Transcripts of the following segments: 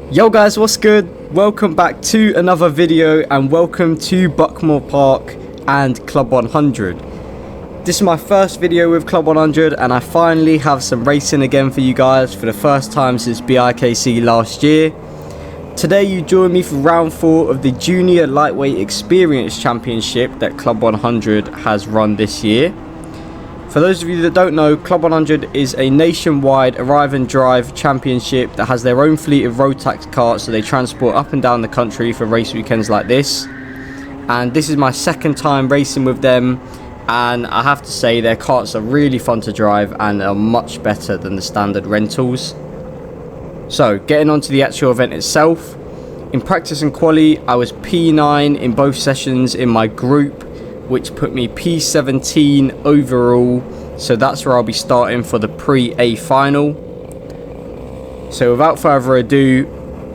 Yo guys, what's good? Welcome back to another video and welcome to BUCKMORE Park and Club 100. This is my first video with Club 100 and I finally have some racing again for you guys for the first time since BIKC last year. Today you join me for round 4 of the Junior Lightweight Experience Championship that Club 100 has run this year. For those of you that don't know, Club 100 is a nationwide arrive and drive championship that has their own fleet of road tax carts that they transport up and down the country for race weekends like this. And this is my second time racing with them, and I have to say their carts are really fun to drive and are much better than the standard rentals. So getting on to the actual event itself, in practice and quali I was P9 in both sessions in my group, which put me P17 overall, so that's where I'll be starting for the pre-A final. So without further ado,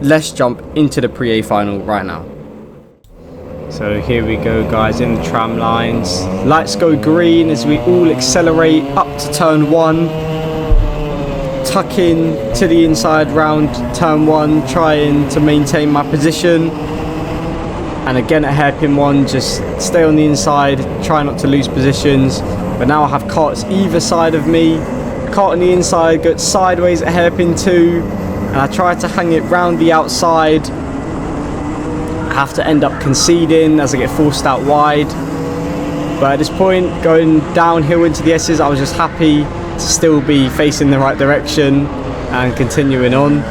let's jump into the pre-A final right now. So here we go guys, in the tram lines. Lights go green as we all accelerate up to turn 1. Tuck in to the inside round turn 1, trying to maintain my position. And again at hairpin 1, just stay on the inside, try not to lose positions. But now I have carts either side of me. Cart on the inside goes sideways at hairpin 2, and I try to hang it round the outside. I have to end up conceding as I get forced out wide. But at this point, going downhill into the S's, I was just happy to still be facing the right direction and continuing on.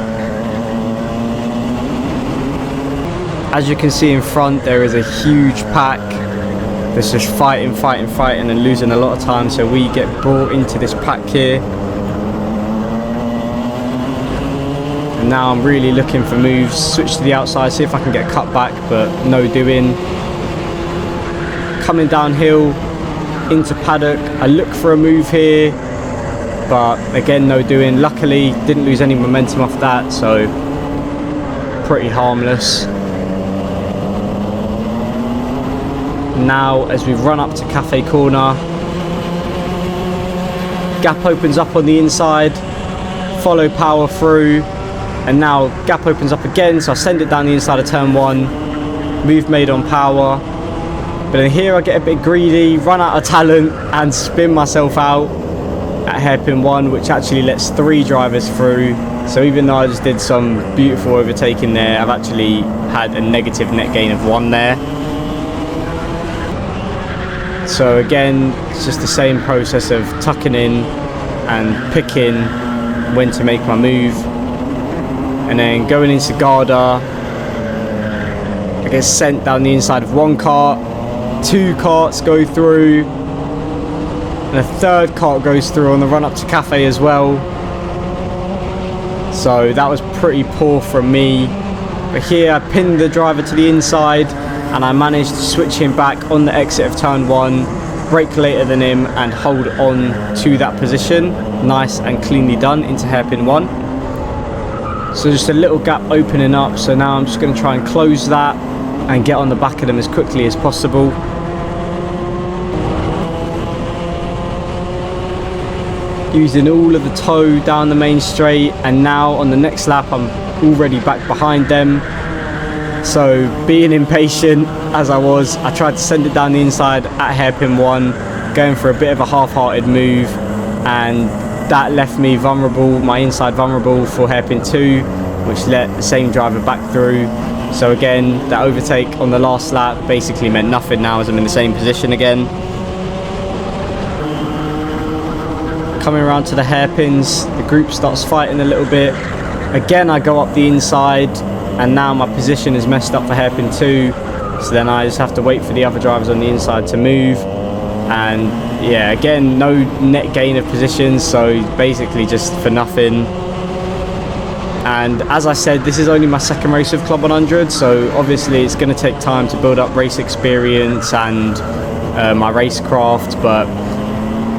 As you can see in front, there is a huge pack that's just fighting and losing a lot of time, so we get brought into this pack here. And now I'm really looking for moves, switch to the outside, see if I can get cut back, but no doing. Coming downhill into paddock, I look for a move here, but again no doing. Luckily didn't lose any momentum off that, so pretty harmless. Now as we run up to Cafe Corner, gap opens up on the inside, follow power through, and now gap opens up again, so I send it down the inside of turn 1, move made on power. But then here I get a bit greedy, run out of talent and spin myself out at hairpin 1, which actually lets 3 drivers through. So even though I just did some beautiful overtaking there, I've actually had a negative net gain of 1 there. So again, it's just the same process of tucking in and picking when to make my move. And then going into Garda, I get sent down the inside of 1 cart, 2 carts go through, and a 3rd cart goes through on the run up to Cafe as well. So that was pretty poor from me. But here I pinned the driver to the inside, and I managed to switch him back on the exit of turn 1, brake later than him and hold on to that position. Nice and cleanly done into hairpin 1. So just a little gap opening up, so now I'm just going to try and close that and get on the back of them as quickly as possible. Using all of the toe down the main straight, and now on the next lap I'm already back behind them. So being impatient as I was, I tried to send it down the inside at hairpin 1, going for a bit of a half-hearted move, and that left me vulnerable, my inside vulnerable for hairpin 2, which let the same driver back through. So again, that overtake on the last lap basically meant nothing now as I'm in the same position again. Coming around to the hairpins, the group starts fighting a little bit. Again I go up the inside, and now my position is messed up for hairpin 2, so then I just have to wait for the other drivers on the inside to move. And yeah, again no net gain of positions, so basically just for nothing. And as I said, this is only my 2nd race with Club 100, so obviously it's going to take time to build up race experience and my racecraft, but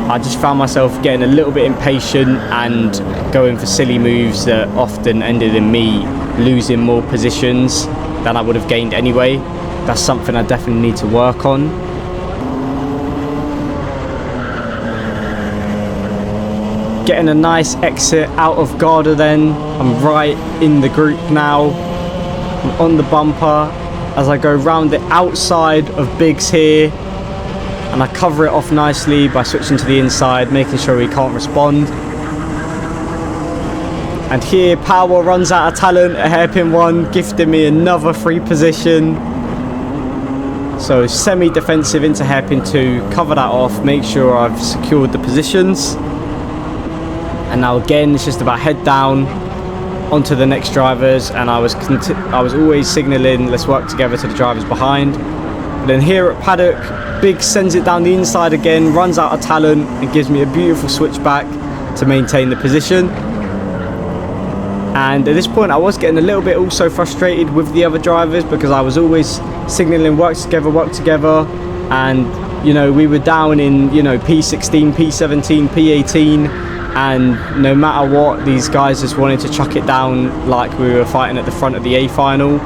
I just found myself getting a little bit impatient and going for silly moves that often ended in me losing more positions than I would have gained anyway. That's something I definitely need to work on. Getting a nice exit out of Garda then. I'm right in the group now. I'm on the bumper as I go round the outside of Biggs here. And I cover it off nicely by switching to the inside, making sure he can't respond. And here Power runs out of talent at hairpin 1, gifting me another free position. So semi-defensive into hairpin 2, cover that off, make sure I've secured the positions. And now again, it's just about head down onto the next drivers, and I was always signalling, let's work together, to the drivers behind. But then here at paddock, Big sends it down the inside again, runs out of talent, and gives me a beautiful switchback to maintain the position. And at this point, I was getting a little bit also frustrated with the other drivers because I was always signalling work together, and you know, we were down in, you know, P16, P17, P18, and no matter what, these guys just wanted to chuck it down like we were fighting at the front of the A final.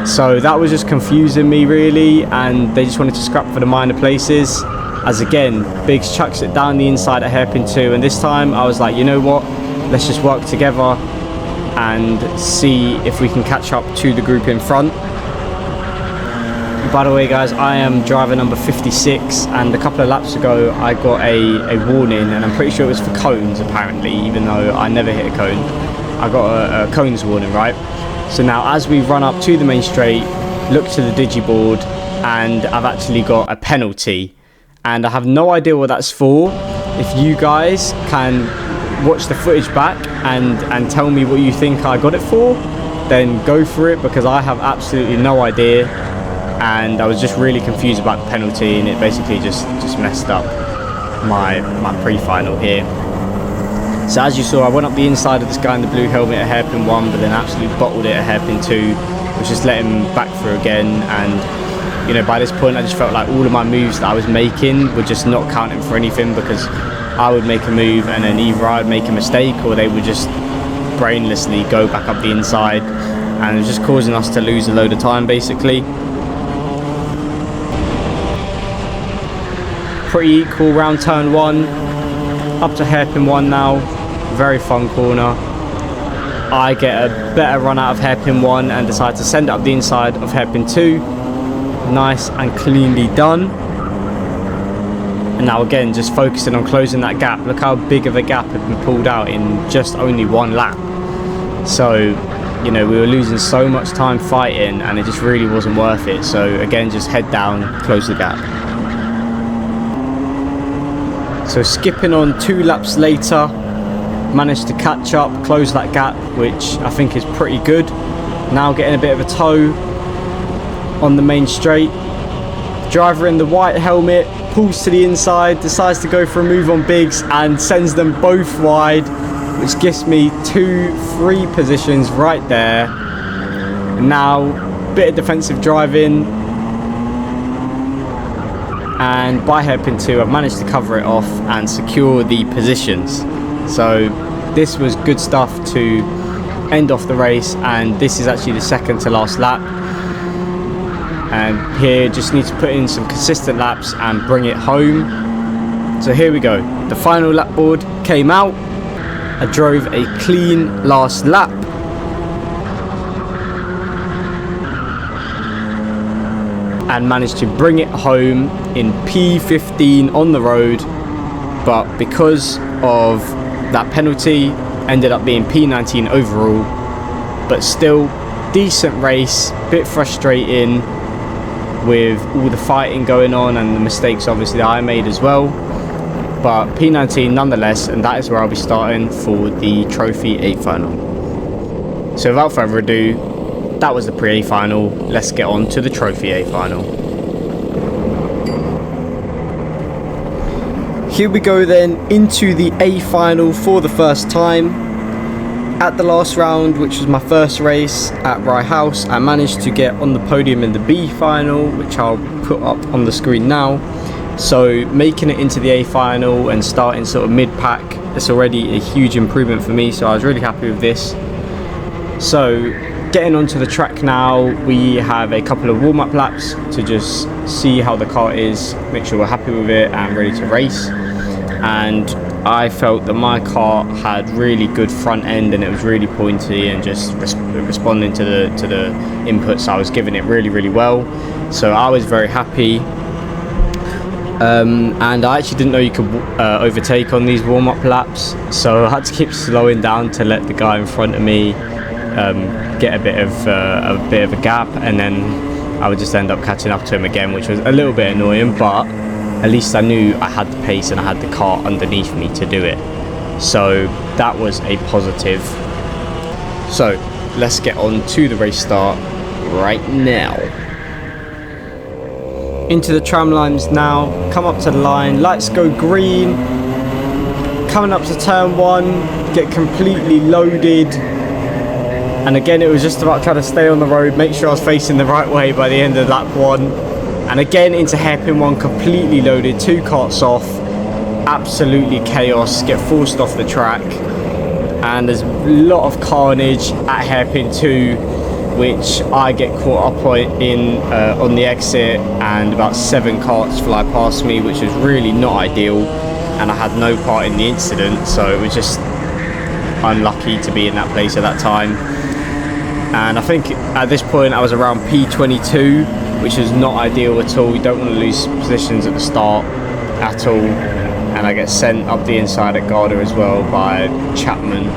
So that was just confusing me really, and they just wanted to scrap for the minor places. As again, Biggs chucks it down the inside at hairpin 2, and this time I was like, you know what, let's just work together and see if we can catch up to the group in front. By the way guys, I am driver number 56, and a couple of laps ago I got a warning, and I'm pretty sure it was for cones apparently, even though I never hit a cone. I got a cones warning, right? So now as we run up to the main straight, look to the digiboard, and I've actually got a penalty, and I have no idea what that's for. If you guys can watch the footage back and tell me what you think I got it for, then go for it, because I have absolutely no idea, and I was just really confused about the penalty, and it basically just messed up my pre-final here. So as you saw, I went up the inside of this guy in the blue helmet at hairpin 1, but then absolutely bottled it at hairpin 2, which just let him back through again. And you know, by this point I just felt like all of my moves that I was making were just not counting for anything, because I would make a move and then either I would make a mistake or they would just brainlessly go back up the inside, and it was just causing us to lose a load of time basically. Pretty equal round turn 1, up to hairpin 1 now, very fun corner. I get a better run out of hairpin 1 and decide to send it up the inside of hairpin 2. Nice and cleanly done. And now again, just focusing on closing that gap. Look how big of a gap had been pulled out in just only one lap. So, you know, we were losing so much time fighting, and it just really wasn't worth it. So again, just head down, close the gap. So skipping on 2 laps later, managed to catch up, close that gap, which I think is pretty good. Now getting a bit of a tow on the main straight. Driver in the white helmet pulls to the inside, decides to go for a move on Biggs, and sends them both wide, which gives me 2 free positions right there. And now bit of defensive driving, and by hairpin 2 I've managed to cover it off and secure the positions. So this was good stuff to end off the race, and this is actually the second to last lap. And here just need to put in some consistent laps and bring it home. So here we go, the final lap board came out. I drove a clean last lap, and managed to bring it home in P15 on the road, but because of that penalty ended up being P19 overall. But still decent race, bit frustrating with all the fighting going on and the mistakes obviously that I made as well, but P19 nonetheless, and that is where I'll be starting for the Trophy A final. So without further ado, that was the pre-A final. Let's get on to the Trophy A final. Here we go then, into the A final for the first time. At the last round, which was my first race at Rye House, I managed to get on the podium in the B final, which I'll put up on the screen now. So making it into the A final and starting sort of mid-pack, it's already a huge improvement for me, so I was really happy with this. So getting onto the track now, we have a couple of warm-up laps to just see how the car is, make sure we're happy with it and ready to race. And I felt that my car had really good front end and it was really pointy and just responding to the inputs I was giving it really well. So I was very happy. And I actually didn't know you could overtake on these warm-up laps, so I had to keep slowing down to let the guy in front of me get a bit of a gap, and then I would just end up catching up to him again, which was a little bit annoying, but at least I knew I had the pace and I had the car underneath me to do it, so that was a positive. So let's get on to the race start right now. Into the tram lines now, come up to the line, lights go green, coming up to turn 1, get completely loaded, and again it was just about trying to stay on the road, make sure I was facing the right way by the end of lap 1, and again into hairpin 1, completely loaded, 2 carts off, absolutely chaos, get forced off the track, and there's a lot of carnage at hairpin 2, which I get caught up on the exit, and about 7 carts fly past me, which was really not ideal, and I had no part in the incident, so it was just unlucky to be in that place at that time. And I think at this point I was around P22, which is not ideal at all. You don't want to lose positions at the start at all, and I get sent up the inside at Garda as well by Chapman,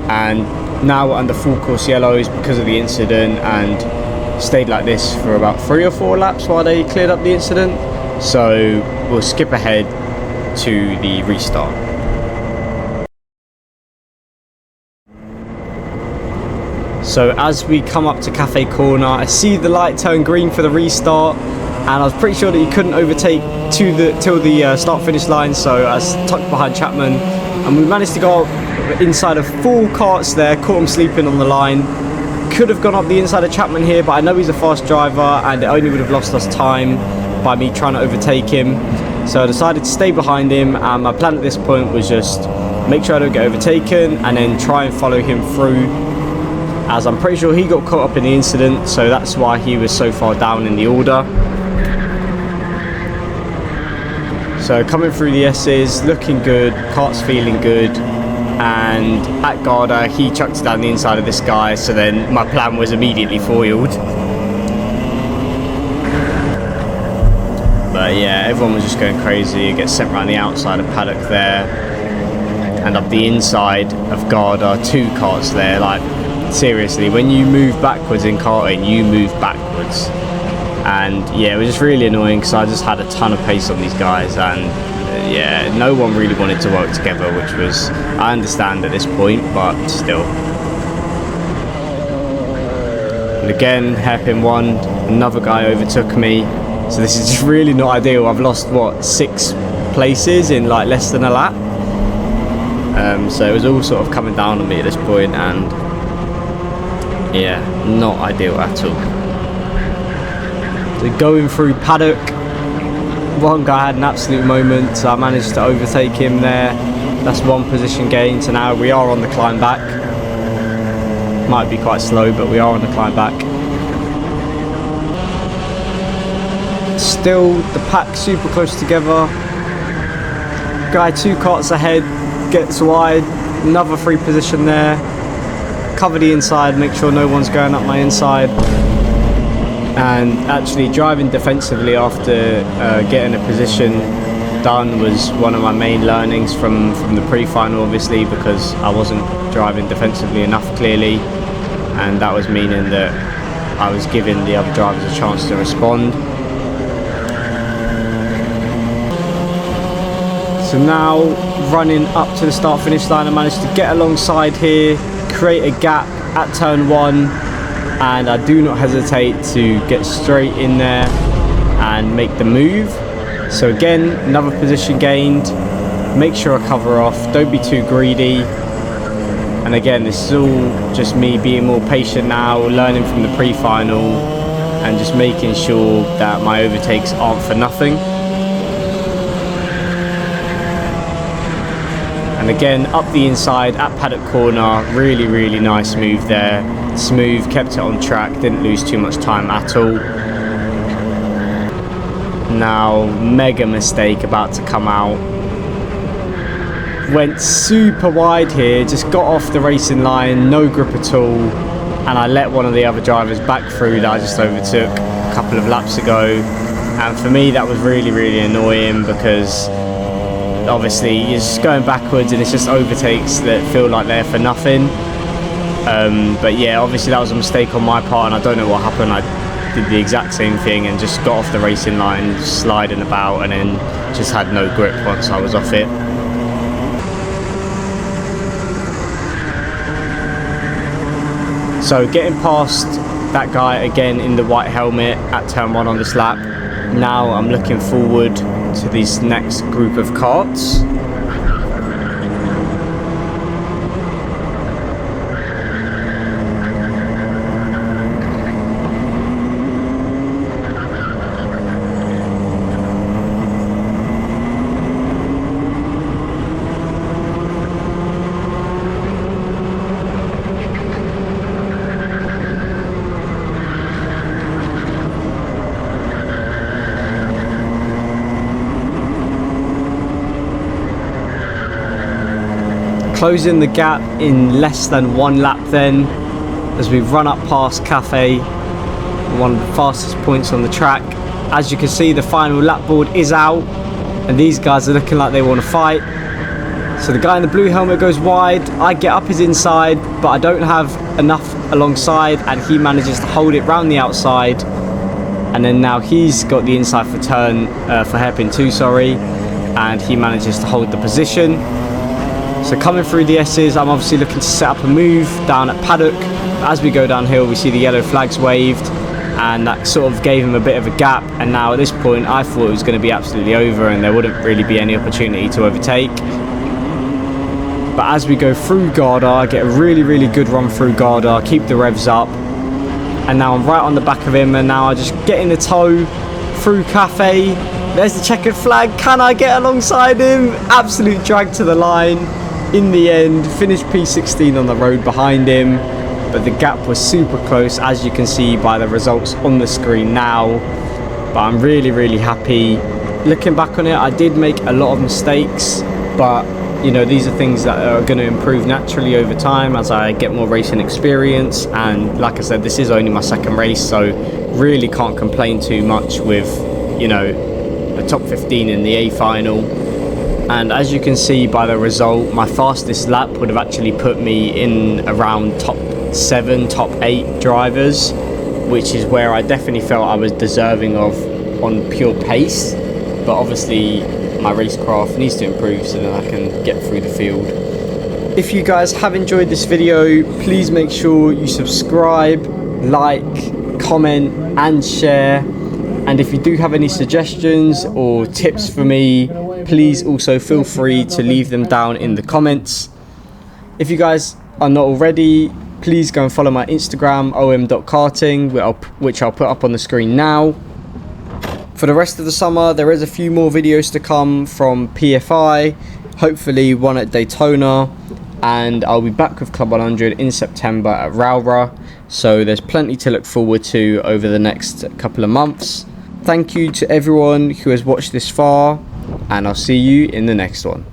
and now we're under full course yellows because of the incident, and stayed like this for about 3 or 4 laps while they cleared up the incident, so we'll skip ahead to the restart. So as we come up to Cafe Corner, I see the light turn green for the restart, and I was pretty sure that you couldn't overtake till the start finish line, so I was tucked behind Chapman, and we managed to go up inside of 4 carts there, caught him sleeping on the line. Could have gone up the inside of Chapman here, but I know he's a fast driver and it only would have lost us time by me trying to overtake him, so I decided to stay behind him, and my plan at this point was just make sure I don't get overtaken and then try and follow him through, as I'm pretty sure he got caught up in the incident, so that's why he was so far down in the order. So coming through the S's, looking good, cart's feeling good, and at Garda he chucked it down the inside of this guy, so then my plan was immediately foiled. But yeah, everyone was just going crazy. It gets sent around the outside of paddock there, and up the inside of Garda, 2 carts there. Like, seriously, when you move backwards in karting, you move backwards. And yeah, it was just really annoying because I just had a ton of pace on these guys, and yeah, no one really wanted to work together, which was, I understand at this point, but still. And again, hairpin 1, another guy overtook me, so this is just really not ideal. I've lost, what, 6 places in like less than a lap, so it was all sort of coming down on me at this point, and yeah, not ideal at all. So going through paddock, one guy had an absolute moment, so I managed to overtake him there. That's 1 position gain, so now we are on the climb back. Might be quite slow, but we are on the climb back. Still, the pack super close together. Guy 2 carts ahead, gets wide, another 3 position there. Cover the inside, make sure no one's going up my inside. And actually driving defensively after getting a position done was one of my main learnings from the pre-final, obviously, because I wasn't driving defensively enough, clearly, and that was meaning that I was giving the other drivers a chance to respond. So now running up to the start finish line, I managed to get alongside here, create a gap at turn 1, and I do not hesitate to get straight in there and make the move. So again, another position gained, make sure I cover off, don't be too greedy, and again, this is all just me being more patient now, learning from the pre-final, and just making sure that my overtakes aren't for nothing. And again, up the inside at paddock corner, really nice move there. Smooth, kept it on track, didn't lose too much time at all. Now, mega mistake about to come out. went super wide here, just got off the racing line, no grip at all, and I let one of the other drivers back through that I just overtook a couple of laps ago. And for me that was really annoying, because obviously you're just going backwards and it's just overtakes that feel like they're for nothing. But yeah, obviously that was a mistake on my part, and I don't know what happened. I did the exact same thing and just got off the racing line, sliding about, and then just had no grip once I was off it. So getting past that guy again in the white helmet at turn 1 on this lap. Now I'm looking forward to this next group of karts. Closing the gap in less than 1 lap then, as we run up past Cafe, one of the fastest points on the track. As you can see, the final lap board is out and these guys are looking like they want to fight. So the guy in the blue helmet goes wide, I get up his inside, but I don't have enough alongside, and he manages to hold it round the outside, and then now he's got the inside for turn for hairpin 2, sorry, and he manages to hold the position. So coming through the S's, I'm obviously looking to set up a move down at paddock. As we go downhill, we see the yellow flags waved, and that sort of gave him a bit of a gap. And now at this point, I thought it was going to be absolutely over and there wouldn't really be any opportunity to overtake. But as we go through Garda, I get a really good run through Garda, keep the revs up, and now I'm right on the back of him, and now I just get in the tow through Cafe. There's the checkered flag. Can I get alongside him? Absolute drag to the line. In the end, finished P16 on the road behind him, but the gap was super close, as you can see by the results on the screen now. But I'm really happy. Looking back on it, I did make a lot of mistakes, but you know, these are things that are going to improve naturally over time as I get more racing experience. And like I said, this is only my second race, so really can't complain too much with, you know, a top 15 in the A final. And as you can see by the result, my fastest lap would have actually put me in around top 7, top 8 drivers, which is where I definitely felt I was deserving of on pure pace. But obviously my racecraft needs to improve so that I can get through the field. If you guys have enjoyed this video, please make sure you subscribe, like, comment and share. And if you do have any suggestions or tips for me, please also feel free to leave them down in the comments. If you guys are not already, please go and follow my Instagram, om.karting, which I'll put up on the screen now. For the rest of the summer, there is a few more videos to come from PFI, hopefully one at Daytona, and I'll be back with Club 100 in September at Rowra, so there's plenty to look forward to over the next couple of months. Thank you to everyone who has watched this far, and I'll see you in the next one.